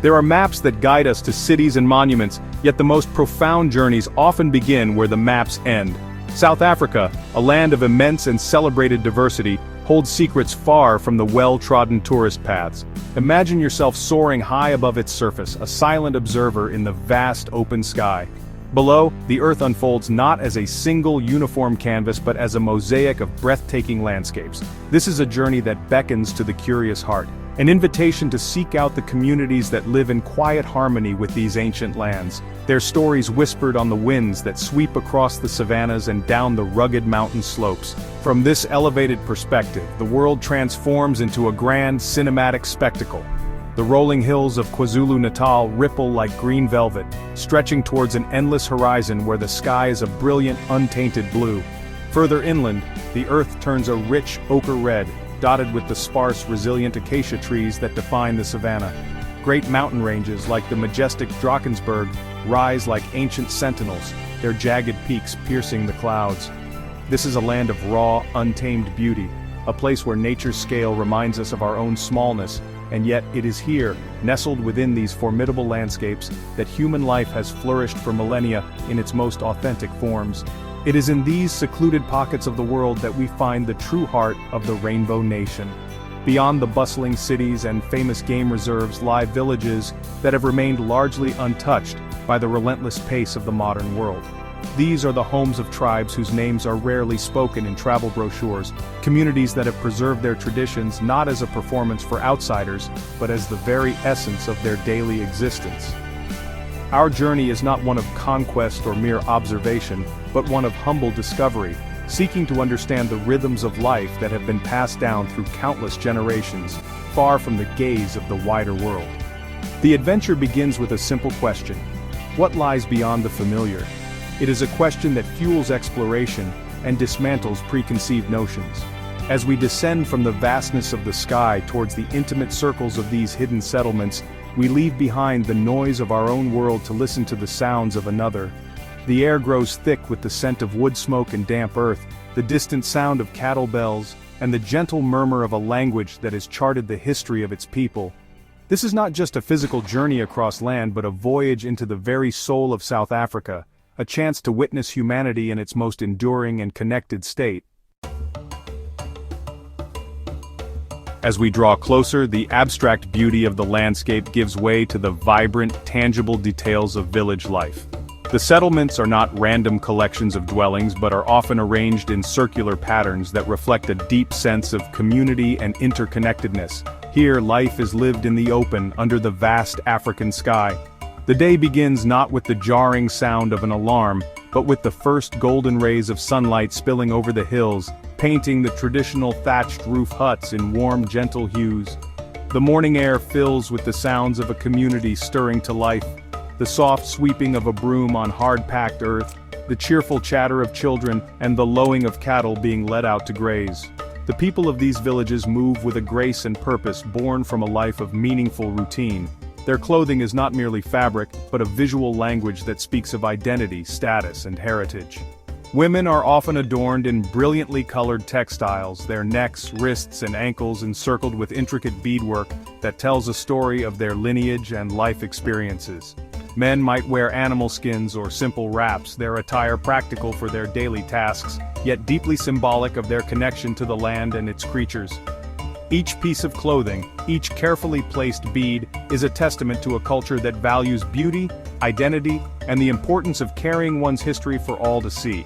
There are maps that guide us to cities and monuments, yet the most profound journeys often begin where the maps end. South Africa, a land of immense and celebrated diversity, holds secrets far from the well-trodden tourist paths. Imagine yourself soaring high above its surface, a silent observer in the vast open sky. Below, the earth unfolds not as a single uniform canvas but as a mosaic of breathtaking landscapes. This is a journey that beckons to the curious heart, an invitation to seek out the communities that live in quiet harmony with these ancient lands, their stories whispered on the winds that sweep across the savannas and down the rugged mountain slopes. From this elevated perspective, the world transforms into a grand cinematic spectacle. The rolling hills of KwaZulu-Natal ripple like green velvet, stretching towards an endless horizon where the sky is a brilliant, untainted blue. Further inland, the earth turns a rich ochre red, dotted with the sparse, resilient acacia trees that define the savanna. Great mountain ranges like the majestic Drakensberg rise like ancient sentinels, their jagged peaks piercing the clouds. This is a land of raw, untamed beauty, a place where nature's scale reminds us of our own smallness, and yet it is here, nestled within these formidable landscapes, that human life has flourished for millennia in its most authentic forms. It is in these secluded pockets of the world that we find the true heart of the Rainbow Nation. Beyond the bustling cities and famous game reserves lie villages that have remained largely untouched by the relentless pace of the modern world. These are the homes of tribes whose names are rarely spoken in travel brochures, communities that have preserved their traditions not as a performance for outsiders, but as the very essence of their daily existence. Our journey is not one of conquest or mere observation, but one of humble discovery, seeking to understand the rhythms of life that have been passed down through countless generations, far from the gaze of the wider world. The adventure begins with a simple question: what lies beyond the familiar? It is a question that fuels exploration and dismantles preconceived notions. As we descend from the vastness of the sky towards the intimate circles of these hidden settlements, we leave behind the noise of our own world to listen to the sounds of another. The air grows thick with the scent of wood smoke and damp earth, the distant sound of cattle bells, and the gentle murmur of a language that has charted the history of its people. This is not just a physical journey across land but a voyage into the very soul of South Africa, a chance to witness humanity in its most enduring and connected state. As we draw closer, the abstract beauty of the landscape gives way to the vibrant, tangible details of village life. The settlements are not random collections of dwellings but are often arranged in circular patterns that reflect a deep sense of community and interconnectedness. Here, life is lived in the open, under the vast African sky. The day begins not with the jarring sound of an alarm, but with the first golden rays of sunlight spilling over the hills, painting the traditional thatched roof huts in warm, gentle hues. The morning air fills with the sounds of a community stirring to life, the soft sweeping of a broom on hard-packed earth, the cheerful chatter of children, and the lowing of cattle being led out to graze. The people of these villages move with a grace and purpose born from a life of meaningful routine. Their clothing is not merely fabric, but a visual language that speaks of identity, status, and heritage. Women are often adorned in brilliantly colored textiles, their necks, wrists, and ankles encircled with intricate beadwork that tells a story of their lineage and life experiences. Men might wear animal skins or simple wraps, their attire practical for their daily tasks, yet deeply symbolic of their connection to the land and its creatures. Each piece of clothing, each carefully placed bead, is a testament to a culture that values beauty, identity, and the importance of carrying one's history for all to see.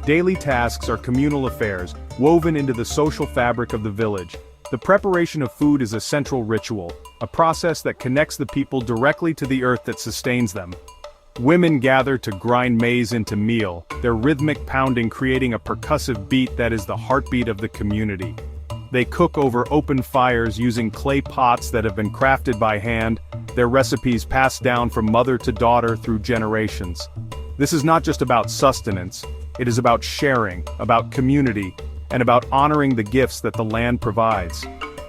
Daily tasks are communal affairs, woven into the social fabric of the village. The preparation of food is a central ritual, a process that connects the people directly to the earth that sustains them. Women gather to grind maize into meal, their rhythmic pounding creating a percussive beat that is the heartbeat of the community. They cook over open fires using clay pots that have been crafted by hand, their recipes passed down from mother to daughter through generations. This is not just about sustenance, it is about sharing, about community, and about honoring the gifts that the land provides.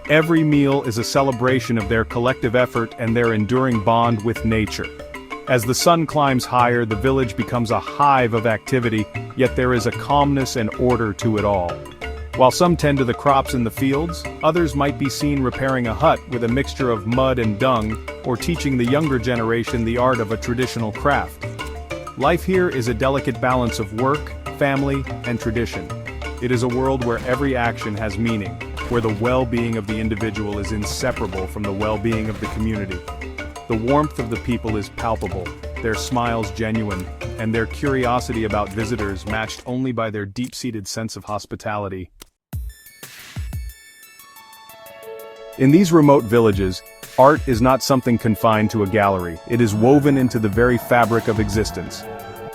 Every meal is a celebration of their collective effort and their enduring bond with nature. As the sun climbs higher, the village becomes a hive of activity, yet there is a calmness and order to it all. While some tend to the crops in the fields, others might be seen repairing a hut with a mixture of mud and dung, or teaching the younger generation the art of a traditional craft. Life here is a delicate balance of work, family, and tradition. It is a world where every action has meaning, where the well-being of the individual is inseparable from the well-being of the community. The warmth of the people is palpable, their smiles genuine, and their curiosity about visitors matched only by their deep-seated sense of hospitality. In these remote villages, art is not something confined to a gallery. It is woven into the very fabric of existence.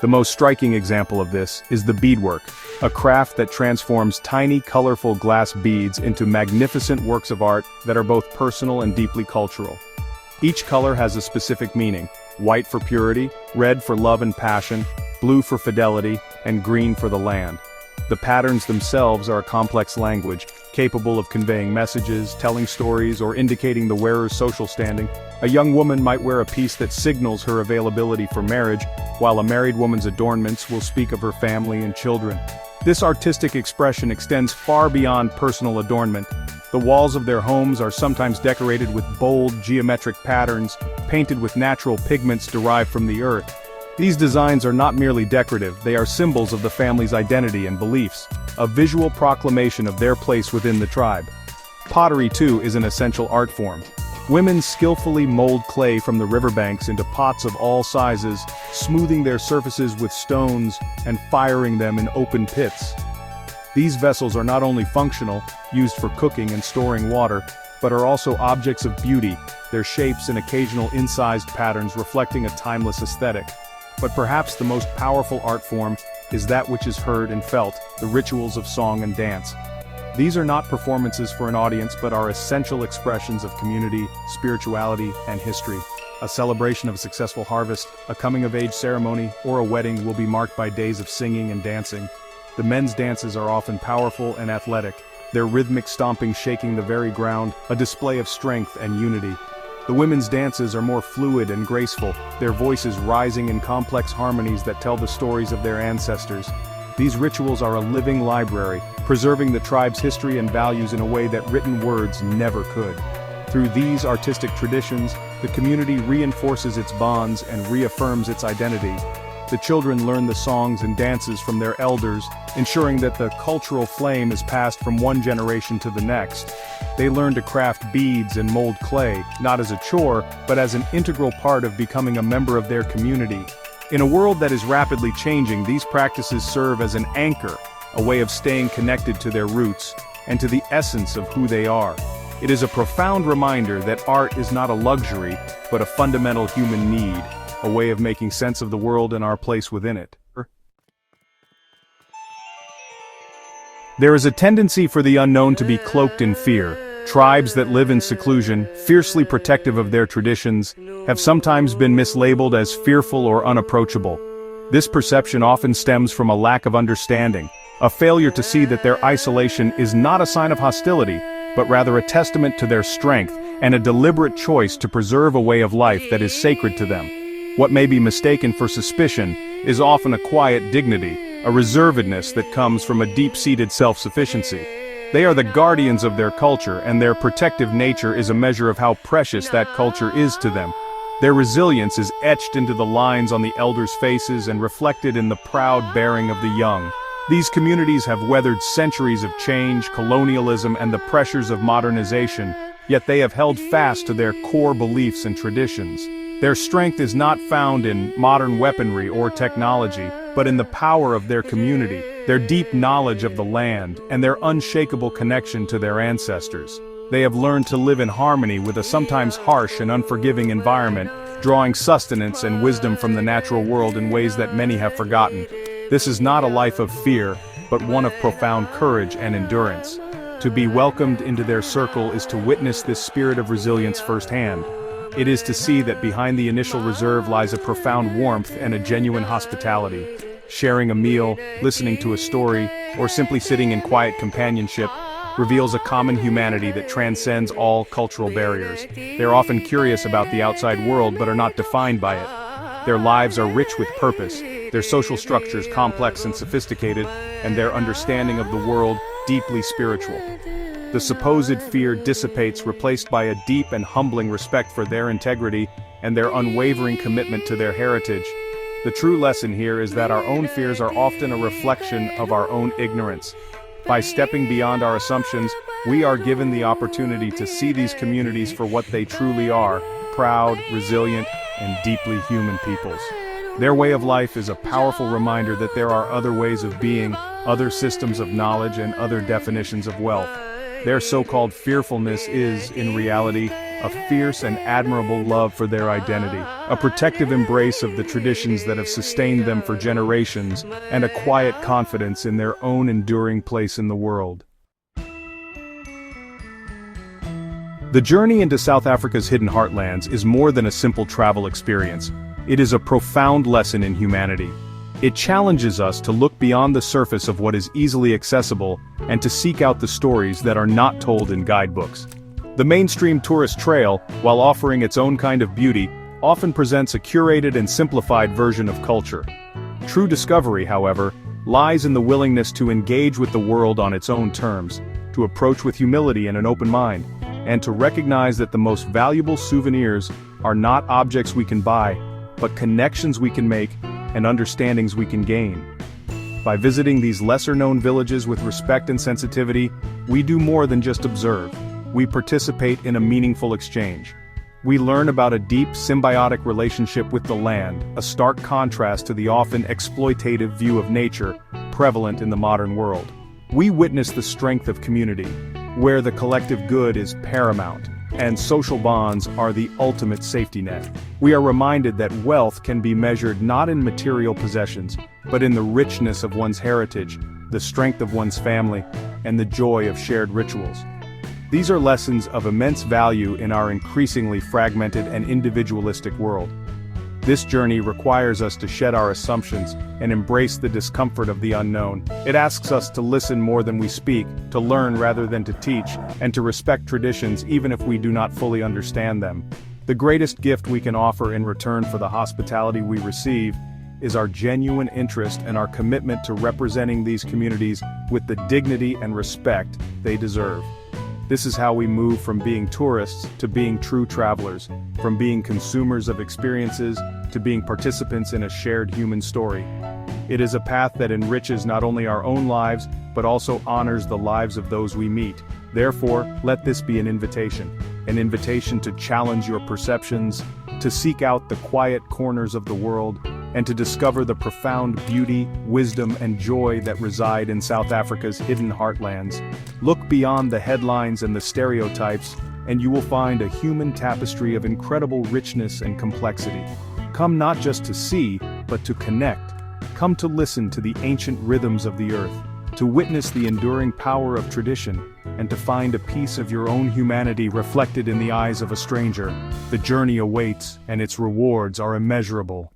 The most striking example of this is the beadwork, a craft that transforms tiny, colorful glass beads into magnificent works of art that are both personal and deeply cultural. Each color has a specific meaning: white for purity, red for love and passion, blue for fidelity, and green for the land. The patterns themselves are a complex language, capable of conveying messages, telling stories, or indicating the wearer's social standing. A young woman might wear a piece that signals her availability for marriage, while a married woman's adornments will speak of her family and children. This artistic expression extends far beyond personal adornment. The walls of their homes are sometimes decorated with bold, geometric patterns, painted with natural pigments derived from the earth. These designs are not merely decorative, they are symbols of the family's identity and beliefs, a visual proclamation of their place within the tribe. Pottery, too, is an essential art form. Women skillfully mold clay from the riverbanks into pots of all sizes, smoothing their surfaces with stones and firing them in open pits. These vessels are not only functional, used for cooking and storing water, but are also objects of beauty, their shapes and occasional incised patterns reflecting a timeless aesthetic. But perhaps the most powerful art form is that which is heard and felt, the rituals of song and dance. These are not performances for an audience but are essential expressions of community, spirituality, and history. A celebration of a successful harvest, a coming-of-age ceremony, or a wedding will be marked by days of singing and dancing. The men's dances are often powerful and athletic, their rhythmic stomping shaking the very ground, a display of strength and unity. The women's dances are more fluid and graceful, their voices rising in complex harmonies that tell the stories of their ancestors. These rituals are a living library, preserving the tribe's history and values in a way that written words never could. Through these artistic traditions, the community reinforces its bonds and reaffirms its identity. The children learn the songs and dances from their elders, ensuring that the cultural flame is passed from one generation to the next. They learn to craft beads and mold clay, not as a chore, but as an integral part of becoming a member of their community. In a world that is rapidly changing, these practices serve as an anchor, a way of staying connected to their roots, and to the essence of who they are. It is a profound reminder that art is not a luxury, but a fundamental human need, a way of making sense of the world and our place within it. There is a tendency for the unknown to be cloaked in fear. Tribes that live in seclusion, fiercely protective of their traditions, have sometimes been mislabeled as fearful or unapproachable. This perception often stems from a lack of understanding, a failure to see that their isolation is not a sign of hostility, but rather a testament to their strength and a deliberate choice to preserve a way of life that is sacred to them. What may be mistaken for suspicion is often a quiet dignity, a reservedness that comes from a deep-seated self-sufficiency. They are the guardians of their culture, and their protective nature is a measure of how precious that culture is to them. Their resilience is etched into the lines on the elders' faces and reflected in the proud bearing of the young. These communities have weathered centuries of change, colonialism, and the pressures of modernization, yet they have held fast to their core beliefs and traditions. Their strength is not found in modern weaponry or technology, but in the power of their community, their deep knowledge of the land, and their unshakable connection to their ancestors. They have learned to live in harmony with a sometimes harsh and unforgiving environment, drawing sustenance and wisdom from the natural world in ways that many have forgotten. This is not a life of fear, but one of profound courage and endurance. To be welcomed into their circle is to witness this spirit of resilience firsthand. It is to see that behind the initial reserve lies a profound warmth and a genuine hospitality. Sharing a meal, listening to a story, or simply sitting in quiet companionship reveals a common humanity that transcends all cultural barriers. They are often curious about the outside world but are not defined by it. Their lives are rich with purpose, their social structures complex and sophisticated, and their understanding of the world deeply spiritual. The supposed fear dissipates, replaced by a deep and humbling respect for their integrity and their unwavering commitment to their heritage. The true lesson here is that our own fears are often a reflection of our own ignorance. By stepping beyond our assumptions, we are given the opportunity to see these communities for what they truly are: proud, resilient, and deeply human peoples. Their way of life is a powerful reminder that there are other ways of being, other systems of knowledge, and other definitions of wealth. Their so-called fearfulness is, in reality, a fierce and admirable love for their identity, a protective embrace of the traditions that have sustained them for generations, and a quiet confidence in their own enduring place in the world. The journey into South Africa's hidden heartlands is more than a simple travel experience. It is a profound lesson in humanity. It challenges us to look beyond the surface of what is easily accessible and to seek out the stories that are not told in guidebooks. The mainstream tourist trail, while offering its own kind of beauty, often presents a curated and simplified version of culture. True discovery, however, lies in the willingness to engage with the world on its own terms, to approach with humility and an open mind, and to recognize that the most valuable souvenirs are not objects we can buy, but connections we can make and understandings we can gain. By visiting these lesser-known villages with respect and sensitivity, we do more than just observe. We participate in a meaningful exchange. We learn about a deep, symbiotic relationship with the land, a stark contrast to the often exploitative view of nature prevalent in the modern world. We witness the strength of community, where the collective good is paramount, and social bonds are the ultimate safety net. We are reminded that wealth can be measured not in material possessions, but in the richness of one's heritage, the strength of one's family, and the joy of shared rituals. These are lessons of immense value in our increasingly fragmented and individualistic world. This journey requires us to shed our assumptions and embrace the discomfort of the unknown. It asks us to listen more than we speak, to learn rather than to teach, and to respect traditions even if we do not fully understand them. The greatest gift we can offer in return for the hospitality we receive is our genuine interest and our commitment to representing these communities with the dignity and respect they deserve. This is how we move from being tourists to being true travelers, from being consumers of experiences to being participants in a shared human story. It is a path that enriches not only our own lives, but also honors the lives of those we meet. Therefore, let this be an invitation to challenge your perceptions, to seek out the quiet corners of the world, and to discover the profound beauty, wisdom, and joy that reside in South Africa's hidden heartlands. Look beyond the headlines and the stereotypes, and you will find a human tapestry of incredible richness and complexity. Come not just to see, but to connect. Come to listen to the ancient rhythms of the earth, to witness the enduring power of tradition, and to find a piece of your own humanity reflected in the eyes of a stranger. The journey awaits, and its rewards are immeasurable.